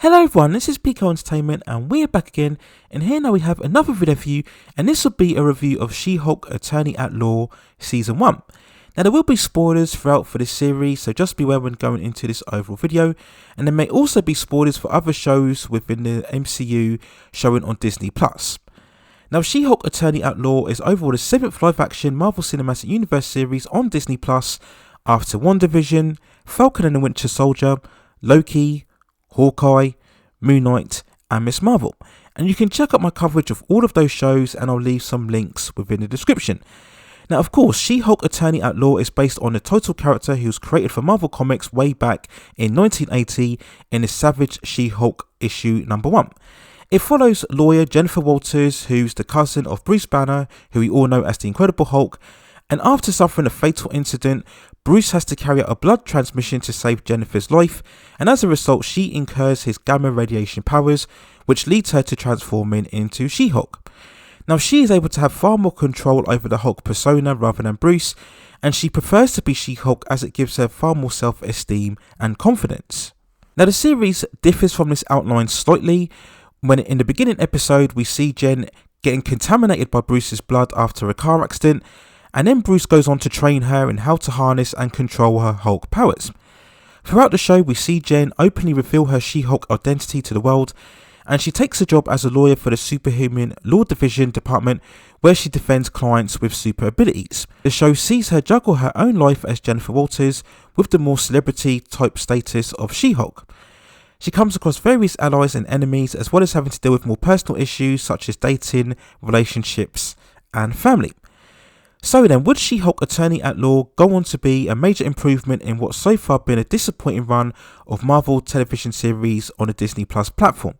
Hello everyone, this is PK Entertainment and we're back again, and here now we have another video for you, and this will be a review of She-Hulk Attorney at Law Season 1. Now there will be spoilers throughout for this series, so just beware when going into this overall video, and there may also be spoilers for other shows within the MCU showing on Disney+. Now She-Hulk Attorney at Law is overall the 7th live-action Marvel Cinematic Universe series on Disney+, after WANDAVISION, Falcon and the Winter Soldier, Loki, HAWKEYE, Moon Knight and Miss Marvel, and you can check out my coverage of all of those shows and I'll leave some links within the description. Now of course, She-Hulk Attorney at Law is based on a total character who was created for Marvel Comics way back in 1980 in the Savage She-Hulk issue number 1. It follows lawyer Jennifer Walters, who's the cousin of Bruce Banner, who we all know as the Incredible Hulk, and after suffering a fatal incident, Bruce has to carry out a blood transmission to save Jennifer's life, and as a result she incurs his gamma radiation powers, which leads her to transforming into She-Hulk. Now she is able to have far more control over the Hulk persona rather than Bruce, and she prefers to be She-Hulk as it gives her far more self-esteem and confidence. Now the series differs from this outline slightly, when in the beginning episode we see Jen getting contaminated by Bruce's blood after a car accident, and then Bruce goes on to train her in how to harness and control her Hulk powers. Throughout the show we see Jen openly reveal her She-Hulk identity to the world, and she takes a job as a lawyer for the superhuman Law Division department, where she defends clients with super abilities. The show sees her juggle her own life as Jennifer Walters with the more celebrity type status of She-Hulk. She comes across various allies and enemies, as well as having to deal with more personal issues such as dating, relationships and family. So then, would She-Hulk Attorney at Law go on to be a major improvement in what's so far been a disappointing run of Marvel television series on the Disney Plus platform?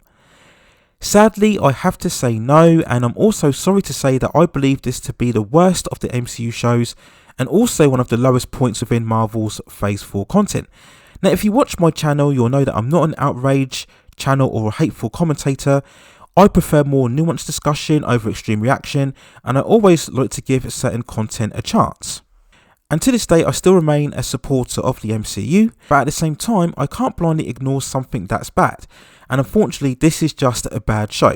Sadly, I have to say no, and I'm also sorry to say that I believe this to be the worst of the MCU shows, and also one of the lowest points within Marvel's Phase 4 content. Now if you watch my channel, you'll know that I'm not an outrage channel or a hateful commentator. I prefer more nuanced discussion over extreme reaction, and I always like to give certain content a chance. And to this day I still remain a supporter of the MCU, but at the same time I can't blindly ignore something that's bad, and unfortunately this is just a bad show.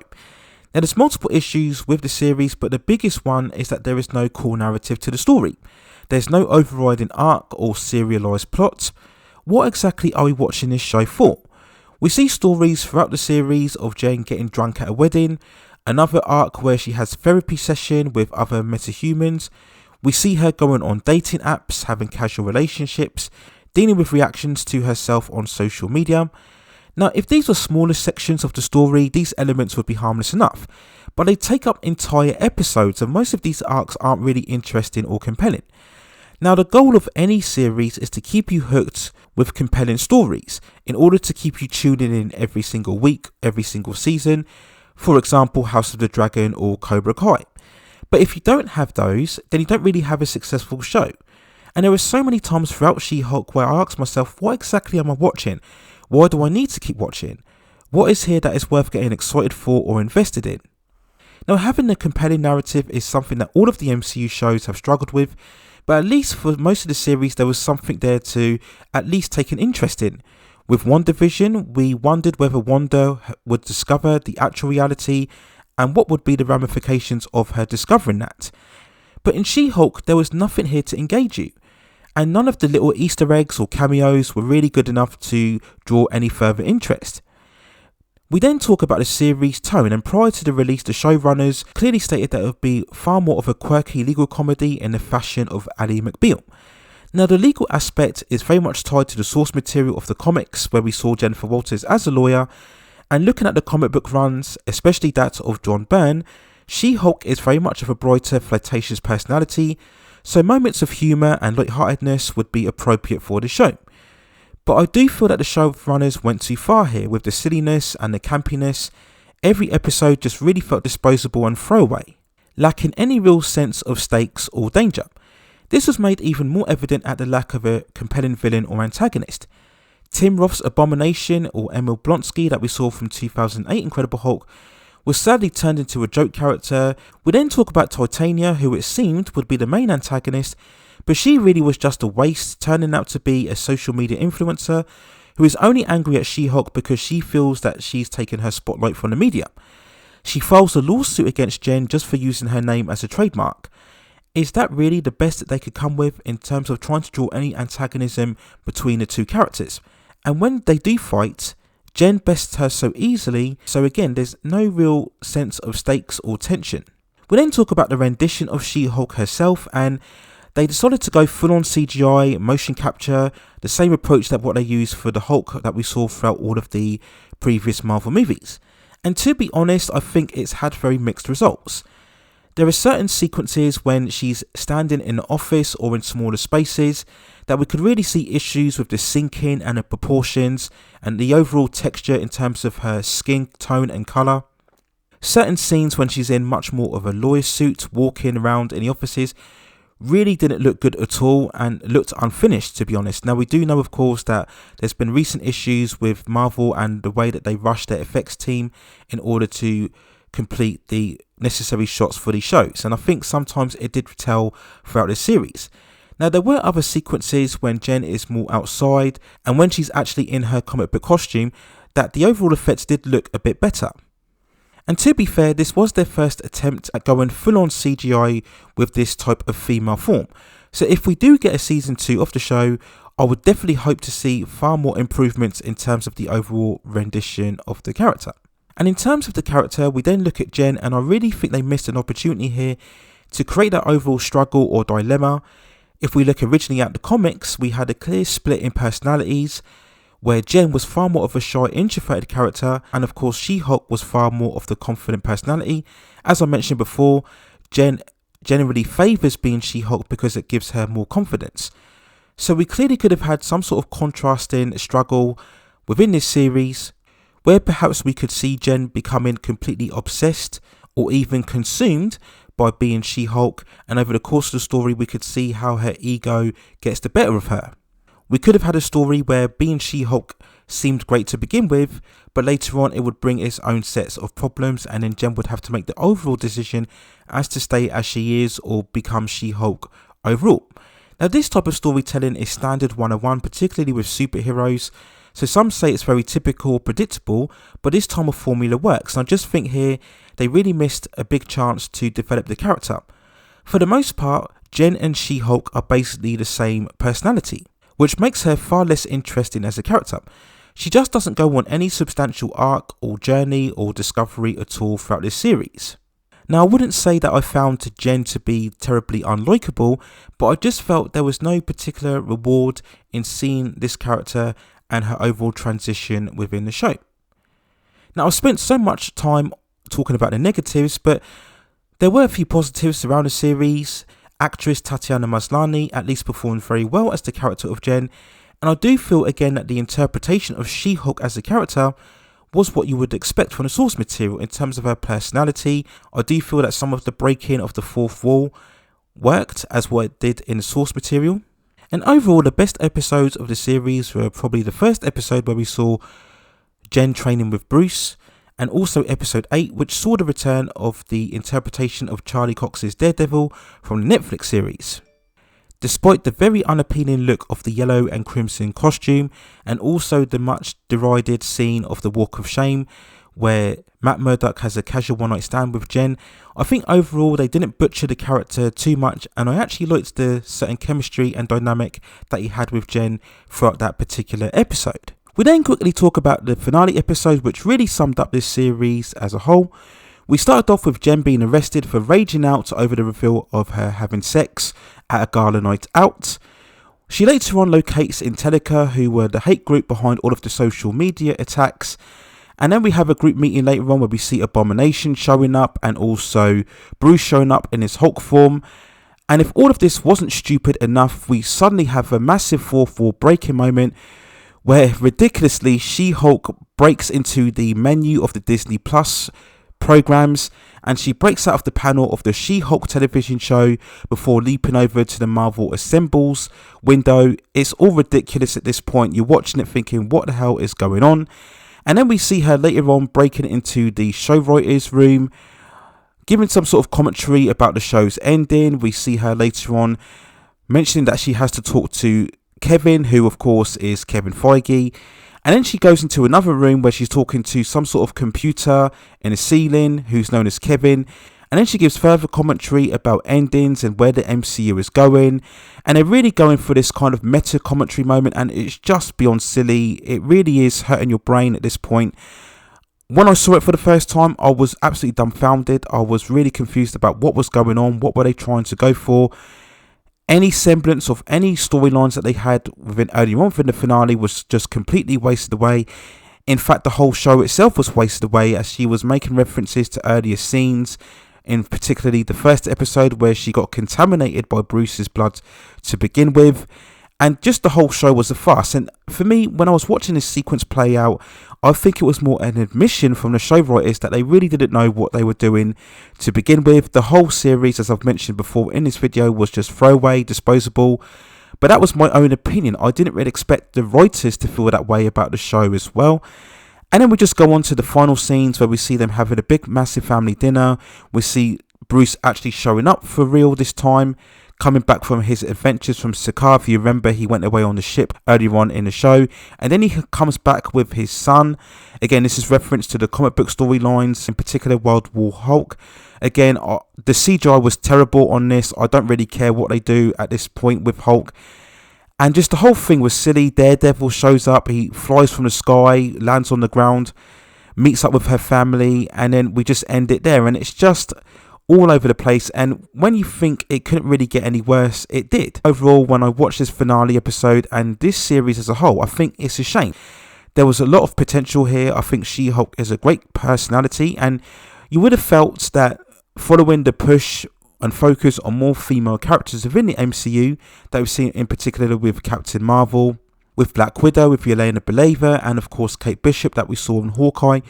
Now there's multiple issues with the series, but the biggest one is that there is no core narrative to the story. There's no overriding arc or serialized plot. What exactly are we watching this show for? We see stories throughout the series of Jane getting drunk at a wedding, another arc where she has therapy session with other metahumans. We see her going on dating apps, having casual relationships, dealing with reactions to herself on social media. Now if these were smaller sections of the story, these elements would be harmless enough, but they take up entire episodes and most of these arcs aren't really interesting or compelling. Now the goal of any series is to keep you hooked with compelling stories in order to keep you tuning in every single week, every single season, for example House of the Dragon or Cobra Kai. But if you don't have those, then you don't really have a successful show. And there are so many times throughout She-Hulk where I ask myself, what exactly am I watching? Why do I need to keep watching? What is here that is worth getting excited for or invested in? Now having a compelling narrative is something that all of the MCU shows have struggled with, but at least for most of the series there was something there to at least take an interest in. With WandaVision, we wondered whether Wanda would discover the actual reality and what would be the ramifications of her discovering that. But in She-Hulk there was nothing here to engage you, and none of the little Easter eggs or cameos were really good enough to draw any further interest. We then talk about the series tone, and prior to the release the showrunners clearly stated that it would be far more of a quirky legal comedy in the fashion of Ally McBeal. Now the legal aspect is very much tied to the source material of the comics, where we saw Jennifer Walters as a lawyer, and looking at the comic book runs, especially that of John Byrne, She-Hulk is very much of a brighter, flirtatious personality, so moments of humour and lightheartedness would be appropriate for the show. But I do feel that the showrunners went too far here with the silliness and the campiness. Every episode just really felt disposable and throwaway, lacking any real sense of stakes or danger. This was made even more evident at the lack of a compelling villain or antagonist. Tim Roth's Abomination, or Emil Blonsky that we saw from 2008 Incredible Hulk, was sadly turned into a joke character. We then talk about Titania, who it seemed would be the main antagonist, but she really was just a waste, turning out to be a social media influencer who is only angry at She-Hulk because she feels that she's taken her spotlight from the media. She files a lawsuit against Jen just for using her name as a trademark. Is that really the best that they could come with in terms of trying to draw any antagonism between the two characters? And when they do fight, Jen bests her so easily, so again there's no real sense of stakes or tension. We then talk about the rendition of She-Hulk herself, and they decided to go full on CGI, motion capture, the same approach that what they used for the Hulk that we saw throughout all of the previous Marvel movies. And to be honest, I think it's had very mixed results. There are certain sequences when she's standing in the office or in smaller spaces that we could really see issues with the syncing and the proportions and the overall texture in terms of her skin tone and colour. Certain scenes when she's in much more of a lawyer suit walking around in the offices really didn't look good at all and looked unfinished, to be honest. Now we do know of course that there's been recent issues with Marvel and the way that they rushed their effects team in order to complete the necessary shots for these shows, and I think sometimes it did tell throughout the series. Now there were other sequences when Jen is more outside and when she's actually in her comic book costume that the overall effects did look a bit better. And to be fair, this was their first attempt at going full on CGI with this type of female form. So if we do get a season 2 of the show, I would definitely hope to see far more improvements in terms of the overall rendition of the character. And in terms of the character, we then look at Jen, and I really think they missed an opportunity here to create that overall struggle or dilemma. If we look originally at the comics, we had a clear split in personalities, where Jen was far more of a shy, introverted character, and of course She-Hulk was far more of the confident personality. As I mentioned before, Jen generally favours being She-Hulk because it gives her more confidence. So we clearly could have had some sort of contrasting struggle within this series, where perhaps we could see Jen becoming completely obsessed or even consumed by being She-Hulk, and over the course of the story we could see how her ego gets the better of her. We could have had a story where being She-Hulk seemed great to begin with, but later on it would bring its own sets of problems, and then Jen would have to make the overall decision as to stay as she is or become She-Hulk overall. Now this type of storytelling is standard 101, particularly with superheroes, so some say it's very typical or predictable, but this time of formula works, and I just think here they really missed a big chance to develop the character. For the most part, Jen and She-Hulk are basically the same personality, which makes her far less interesting as a character. She just doesn't go on any substantial arc or journey or discovery at all throughout this series. Now I wouldn't say that I found Jen to be terribly unlikable, but I just felt there was no particular reward in seeing this character and her overall transition within the show. Now I've spent so much time talking about the negatives, but there were a few positives around the series. Actress Tatiana Maslany at least performed very well as the character of Jen, and I do feel again that the interpretation of She-Hulk as a character was what you would expect from the source material in terms of her personality. I do feel that some of the breaking of the fourth wall worked as what it did in the source material. And overall, the best episodes of the series were probably the first episode where we saw Jen training with Bruce, and also episode 8, which saw the return of the interpretation of Charlie Cox's Daredevil from the Netflix series. Despite the very unappealing look of the yellow and crimson costume, and also the much derided scene of the Walk of Shame, where Matt Murdock has a casual one-night stand with Jen, I think overall they didn't butcher the character too much, and I actually liked the certain chemistry and dynamic that he had with Jen throughout that particular episode. We then quickly talk about the finale episode, which really summed up this series as a whole. We started off with Jen being arrested for raging out over the reveal of her having sex at a gala night out. She later on locates Intellica, who were the hate group behind all of the social media attacks. And then we have a group meeting later on where we see Abomination showing up and also Bruce showing up in his Hulk form. And if all of this wasn't stupid enough, we suddenly have a massive fourth wall breaking moment where ridiculously She-Hulk breaks into the menu of the Disney Plus programs, and she breaks out of the panel of the She-Hulk television show before leaping over to the Marvel Assembles window. It's all ridiculous at this point. You're watching it thinking, what the hell is going on? And then we see her later on breaking into the show writers' room, giving some sort of commentary about the show's ending. We see her later on mentioning that she has to talk to Kevin, who of course is Kevin Feige, And then she goes into another room where she's talking to some sort of computer in the ceiling who's known as Kevin. And then she gives further commentary about endings and where the MCU is going. And they're really going for this kind of meta commentary moment, and it's just beyond silly. It really is hurting your brain at this point. When I saw it for the first time, I was absolutely dumbfounded. I was really confused about what was going on. What were they trying to go for? Any semblance of any storylines that they had within earlier on within the finale was just completely wasted away. In fact, the whole show itself was wasted away, as she was making references to earlier scenes, in particularly the first episode where she got contaminated by Bruce's blood to begin with. And just the whole show was a farce. And for me, when I was watching this sequence play out, I think it was more an admission from the show writers that they really didn't know what they were doing to begin with. The whole series, as I've mentioned before in this video, was just throwaway, disposable. But that was my own opinion. I didn't really expect the writers to feel that way about the show as well. And then we just go on to the final scenes where we see them having a big, massive family dinner. We see Bruce actually showing up for real this time, coming back from his adventures from Sakaar. If you remember, he went away on the ship earlier on in the show, and then he comes back with his son. Again, this is reference to the comic book storylines, in particular World War Hulk. Again, the CGI was terrible on this. I don't really care what they do at this point with Hulk. And just the whole thing was silly. Daredevil shows up, he flies from the sky, lands on the ground, meets up with her family, and then we just end it there. And it's just all over the place, and when you think it couldn't really get any worse, it did. Overall, when I watched this finale episode and this series as a whole, I think it's a shame. There was a lot of potential here. I think She-Hulk is a great personality, and you would have felt that following the push and focus on more female characters within the MCU that we've seen in particular with Captain Marvel, with Black Widow, with Yelena Belova, and of course Kate Bishop that we saw in Hawkeye,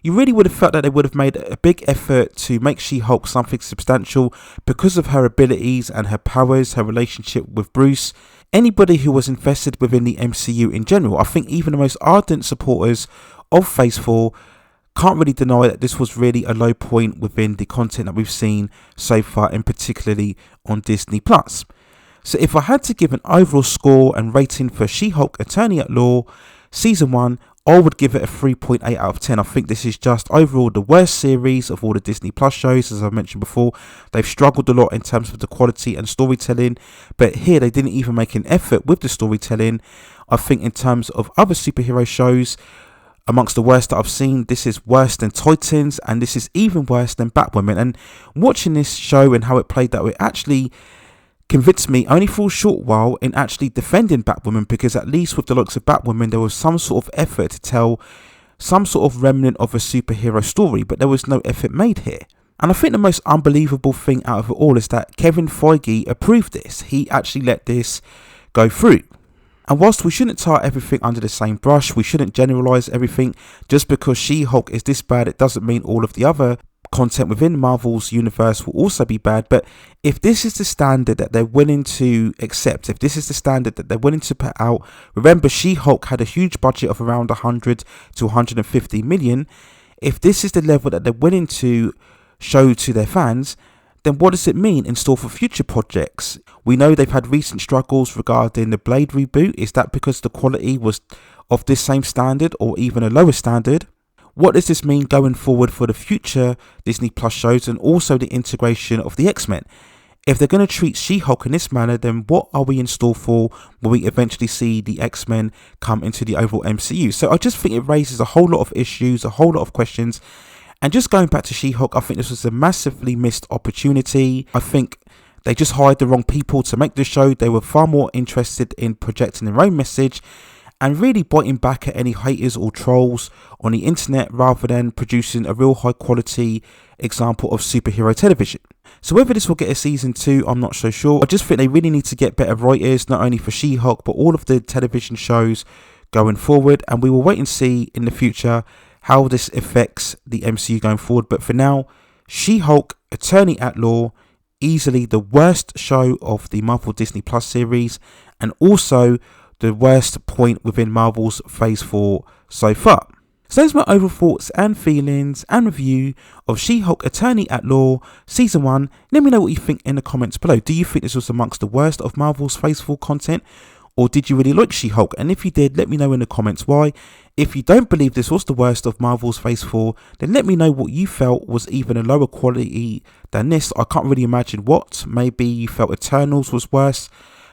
you really would have felt that they would have made a big effort to make She-Hulk something substantial because of her abilities and her powers, her relationship with Bruce. Anybody who was invested within the MCU in general, I think even the most ardent supporters of Phase 4 can't really deny that this was really a low point within the content that we've seen so far, and particularly on Disney+. So if I had to give an overall score and rating for She-Hulk Attorney at Law Season 1, I would give it a 3.8 out of 10. I think this is just overall the worst series of all the Disney Plus shows. As I mentioned before, they've struggled a lot in terms of the quality and storytelling, but here they didn't even make an effort with the storytelling. I think in terms of other superhero shows, amongst the worst that I've seen, this is worse than Titans, and this is even worse than Batwoman. And watching this show and how it played out, it actually convinced me only for a short while in actually defending Batwoman, because at least with the likes of Batwoman there was some sort of effort to tell some sort of remnant of a superhero story, but there was no effort made here. And I think the most unbelievable thing out of it all is that Kevin Feige approved this. He actually let this go through. And whilst we shouldn't tar everything under the same brush, we shouldn't generalise everything. Just because She-Hulk is this bad, it doesn't mean all of the other content within Marvel's universe will also be bad. But if this is the standard that they're willing to accept, if this is the standard that they're willing to put out, remember She-Hulk had a huge budget of around 100 to 150 million. If this is the level that they're willing to show to their fans, then what does it mean in store for future projects? We know they've had recent struggles regarding the Blade reboot. Is that because the quality was of this same standard or even a lower standard? What does this mean going forward for the future Disney Plus shows and also the integration of the X-Men? If they're going to treat She-Hulk in this manner, then what are we in store for when we eventually see the X-Men come into the overall MCU? So I just think it raises a whole lot of issues, a whole lot of questions. And just going back to She-Hulk, I think this was a massively missed opportunity. I think they just hired the wrong people to make the show. They were far more interested in projecting their own message and really biting back at any haters or trolls on the internet rather than producing a real high quality example of superhero television. So whether this will get a season 2, I'm not so sure. I just think they really need to get better writers, not only for She-Hulk but all of the television shows going forward, and we will wait and see in the future how this affects the MCU going forward. But for now, She-Hulk Attorney at Law, easily the worst show of the Marvel Disney Plus series, and also the worst point within Marvel's Phase 4 so far. So those are my overall thoughts and feelings and review of She-Hulk Attorney at Law Season 1. Let me know what you think in the comments below. Do you think this was amongst the worst of Marvel's Phase 4 content? Or did you really like She-Hulk? And if you did, let me know in the comments why. If you don't believe this was the worst of Marvel's Phase 4, then let me know what you felt was even a lower quality than this. I can't really imagine what. Maybe you felt Eternals was worse.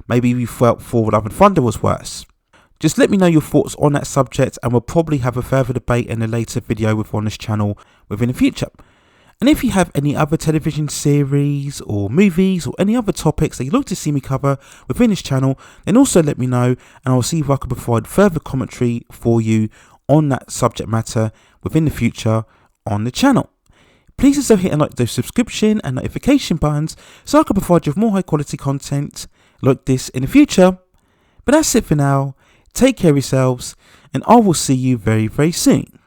Maybe you felt Thor: Love and Thunder was worse. Just let me know your thoughts on that subject, and we'll probably have a further debate in a later video on this channel within the future. And if you have any other television series or movies or any other topics that you'd like to see me cover within this channel, then also let me know, and I'll see if I can provide further commentary for you on that subject matter within the future on the channel. Please also hit and like those subscription and notification buttons so I can provide you with more high quality content like this in the future. But that's it for now. Take care of yourselves, and I will see you very, very soon.